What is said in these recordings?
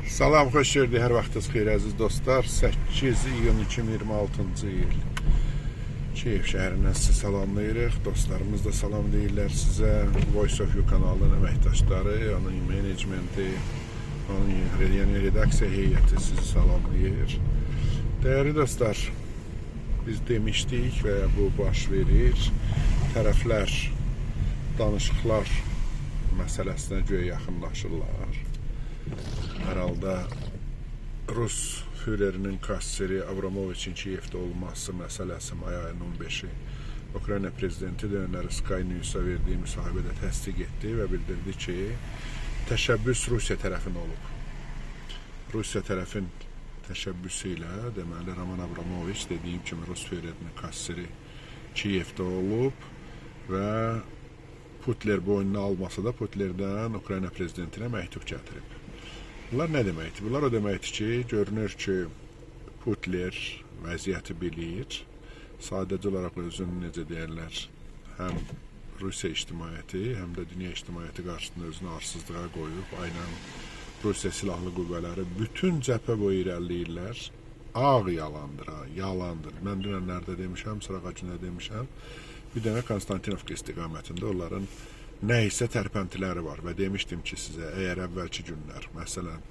Salam, xoş gördük. Hər vaxtınız xeyir əziz dostlar. 8 iyun 2026-cı il Kiyev şəhərindən sizi salamlayırıq. Dostlarımız da salam deyirlər sizə. Voice of You kanalının əməkdaşları, onun menecmenti, onun redaksiya heyəti sizi salamlayır. Dəyərli dostlar, biz demişdik və bu baş verir. Tərəflər danışıqlar məsələsinə göyə yaxınlaşırlar. Hər halda Rus führerinin kasseri Abramoviçin Kiyevdə olması məsələsi may ayının 15-i Ukrayna prezidenti dönəri Sky News-a verdiyi müsahibədə təsdiq etdi və bildirdi ki, təşəbbüs Rusiya tərəfin olub. Rusiya tərəfin təşəbbüsü ilə, deməli, Roman Abramoviç dediyim kimi Rus führerinin kasseri Kiyevdə olub və Putler boynuna almasa da Putlerdən Ukrayna prezidentinə məktub gətirib. Bunlar nə deməkdir? Bunlar o deməkdir ki, görünür ki, Putler vəziyyəti bilir. Sadəcə olaraq özünü, necə deyərlər, həm Rusiya ictimaiyyəti, həm də dünya ictimaiyyəti qarşısında özünü arsızlığa qoyub, aynən Rusiya silahlı qüvvələri bütün cəbhə boyu irəliləyirlər. Ağ yalandır, yalandır. Mən dünənlərdə demişəm, sırağa günə demişəm. Bir dənə Konstantinovka istiqamətində onların nə isə tərpəntiləri var və demişdim ki sizə, əgər əvvəlki günlər, məsələn,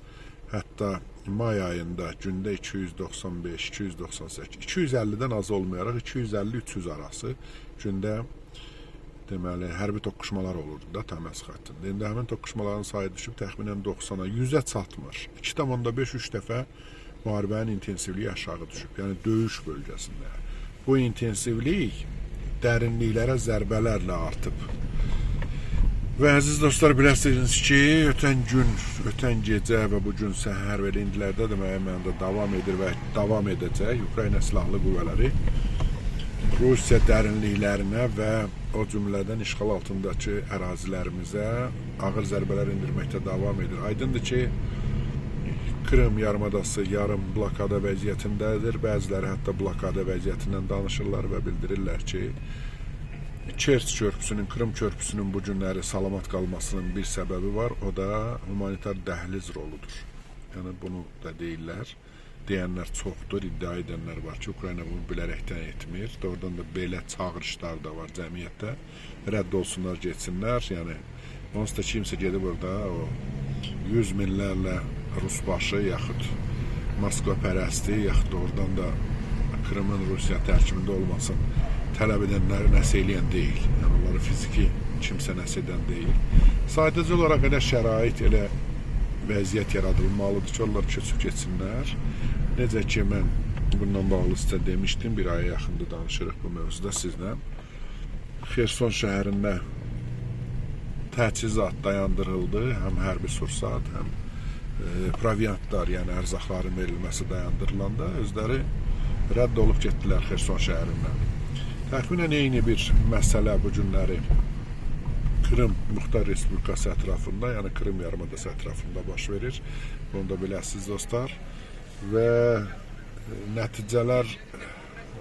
hətta may ayında gündə 295, 298, 250-dən az olmayaraq 250-300 arası gündə deməli, hərbi toqquşmalar olurdu da Təməz xəttində. İndi həmin toqquşmaların sayı düşüb təxminən 90-a, 100-ə çatmır. 2,5-3 dəfə müharibənin intensivliyi aşağı düşüb, yəni döyüş bölgəsində. Bu intensivlik dərinliklərə zərbələrlə artıb. Və əziz dostlar, biləsiniz ki, ötən gün, ötən gecə və bugün səhər və indilərdə də müəyyən mənada davam edir və davam edəcək Ukrayna silahlı qüvvələri Rusiya dərinliklərinə və o cümlədən işğal altındakı ərazilərimizə ağır zərbələr indirməkdə davam edir. Aydındır ki, Krım yarımadası yarım blokada vəziyyətindədir. Bəziləri hətta blokada vəziyyətindən danışırlar və bildirirlər ki, Kerç körpüsünün, Krım körpüsünün bu günləri salamat qalmasının bir səbəbi var, o da humanitar dəhliz roludur. Yəni bunu da deyirlər, deyənlər çoxdur, iddia edənlər var ki, Ukrayna bunu bilərəkdən etmir. Doğrudan da belə çağırışlar da var cəmiyyətdə, rədd olsunlar, geçsinlər. Yəni, onsuz da kimsə gedib orada o 100 minlərlə Rusbaşı, yaxud Moskva pərəsti, yaxud oradan da Krımın Rusiya tərkibində olmasın tələb edənləri nəsə eləyən deyil. Yəni, onları fiziki kimsə nəsə edən deyil. Sadəcə olaraq elə şərait, elə vəziyyət yaradılmalıdır ki, onlar köçüb geçsinlər. Necə ki, mən bundan bağlı sizə demişdim, bir aya yaxında danışırıq bu mövzuda sizlə. Xerson şəhərində təchizat dayandırıldı, həm hərbi sursat, həm proviantlar, yəni ərzaqların verilməsi dayandırılanda özləri rədd olub getdilər Xerson şəhərindən. Təxminən eyni bir məsələ bu günləri Krım Muxtar Respublikası ətrafında, yəni Krım yarımadası ətrafında baş verir. Bunu da biləsiniz dostlar. Və nəticələr,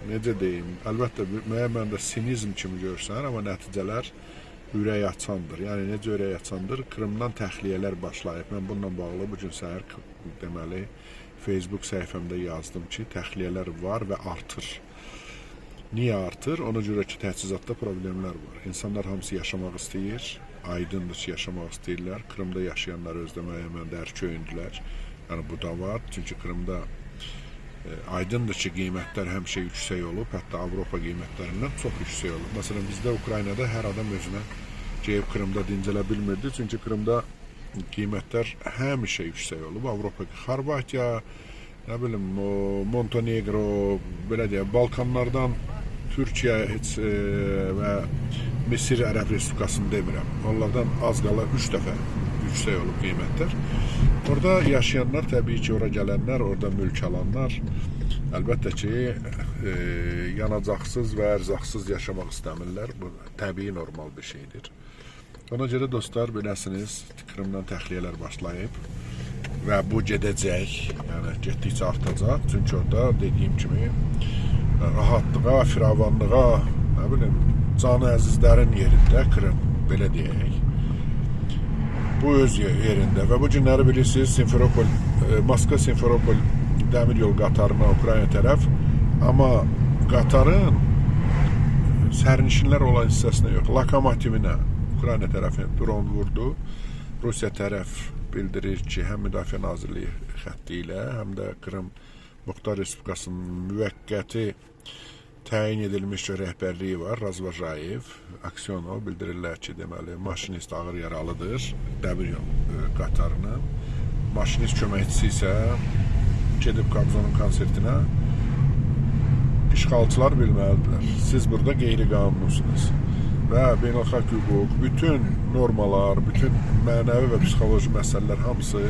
necə deyim, əlbəttə müəyyən məndə sinizm kimi görsən, amma nəticələr ürək açandır. Yəni, necə ürək açandır? Krımdan təxliyələr başlayıb. Mən bununla bağlı bugün səhər, deməli, Facebook səhifəmdə yazdım ki, təxliyələr var və artır. Niyə artır? Ona görə ki, təchizatda problemlər var. İnsanlar hamısı yaşamaq istəyir, aydındır ki, yaşamaq istəyirlər. Krımda yaşayanlar özdə müəyyən ərköyündülər. Yəni, bu da var. Çünki Krımda aydındır ki, qiymətlər həmişə yüksək olub, hətta Avropa qiymətlərindən çox yüksək olub. Məsələn, bizdə Ukraynada hər adam özünə gəlib Krımda dincələ bilmirdi. Çünki Krımda qiymətlər həmişə yüksək olub. Avropa, Xorvatiya, nə bilim, Montenegro, belə deyək, Balkanlardan Türkiyə heç və Misir Ərəb Respublikasını demirəm. Onlardan az qala 3 dəfə yüksək olub qiymətlər. Orada yaşayanlar, təbii ki, ora gələnlər, orada mülk alanlar, əlbəttə ki, yanacaqsız və ərzaqsız yaşamaq istəmirlər. Bu, təbii, normal bir şeydir. Ona görə dostlar, biləsiniz, Krımdan təxliyələr başlayıb və bu gedəcək, yəni getdikcə artacaq. Çünki orada, dediyim kimi, rahatlığa, firavanlığa, nə bilim, canı əzizlərin yerində Krım, belə deyək. Bu öz yerində və bu günləri bilirsiniz Simferopol, Moskva-Simferopol dəmir yol qatarına Ukrayna tərəf, amma qatarın sərnişinlər olan hissəsinə yox, lokomotivinə Ukrayna tərəfi dron vurdu. Rusiya tərəf bildirir ki, həm Müdafiə Nazirliyi xətti ilə, həm də Krım Muxtar Respublikasının müvəqqəti təyin edilmiş rəhbərliyi var, Razvajayev, Aksionov bildirirlər ki, deməli, maşinist ağır yaralıdır, dəmir yol qatarının. Maşinist köməkçisi isə gedib Qabzonun konsertinə. İşğalçılar bilməlidirlər, siz burada qeyri-qanunlusunuz və beynəlxalq hüquq, bütün normalar, bütün mənəvi və psixoloji məsələlər hamısı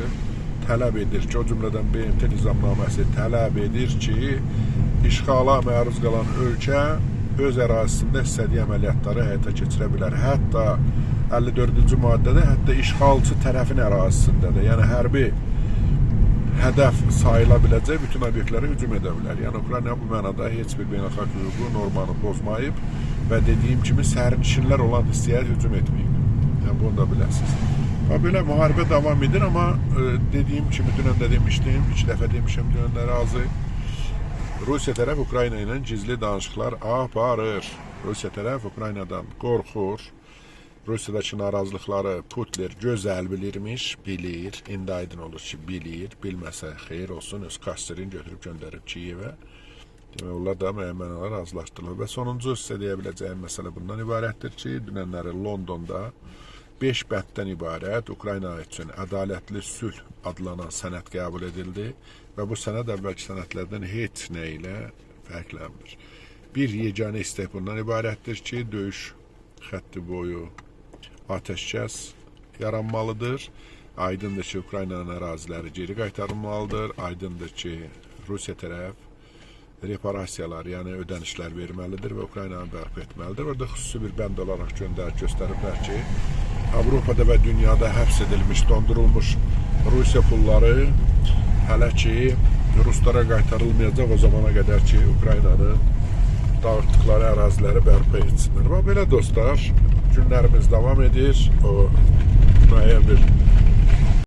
tələb edir ki, o cümlədən BMT nizamnaməsi tələb edir ki, işğala məruz qalan ölkə öz ərazisində istədiyi əməliyyatları həyata keçirə bilər. Hətta 54-cü maddədə, hətta işğalçı tərəfin ərazisində də, yəni hərbi hədəf sayıla biləcək bütün obyektlərə hücum edə bilər. Yəni Ukrayna bu mənada heç bir beynəlxalq hüququ normanı pozmayıb və dediyim kimi sərnişinlər olan hissəyə hücum etməyib. Yəni bunu da biləsiniz. Və belə müharibə davam edir, amma dediyim kimi dünən də demişdim, 2 dəfə demişim dünənlər razı. Rusiya tərəf Ukrayna ilə gizli danışıqlar aparır. Rusiya tərəf Ukraynadan qorxur. Rusiyadakı narazılıqları Putler gözəl bilirmiş, bilir. İndi aydın olur ki, bilir. Bilməsə xeyir olsun, öz kasterini götürüb göndərib Kiyevə. Demək, onlar da müəyyən mənada razılaşdırılır. Və sonuncu sizə deyə biləcəyim məsələ bundan ibarətdir ki, dünənləri Londonda 5 bənddən ibarət Ukrayna üçün ədalətli sülh adlanan sənəd qəbul edildi və bu sənəd əvvəlki sənədlərdən heç nə ilə fərqlənmir. Bir yeganə istək bundan ibarətdir ki, döyüş xətti boyu atəşkəs yaranmalıdır. Aydındır ki, Ukraynanın əraziləri geri qaytarılmalıdır. Aydındır ki, Rusiya tərəf reparasiyalar, yəni ödənişlər verməlidir və Ukraynanı bərpa etməlidir. Orada xüsusi bir bənd olaraq göstəriblər ki, Avropada və dünyada həbs edilmiş, dondurulmuş Rusiya pulları hələ ki Ruslara qaytarılmayacaq o zamana qədər ki, Ukraynanın dağıtdıqları əraziləri bərpa etsinlər. Və belə dostlar, günlərimiz davam edir. O müəyyən bir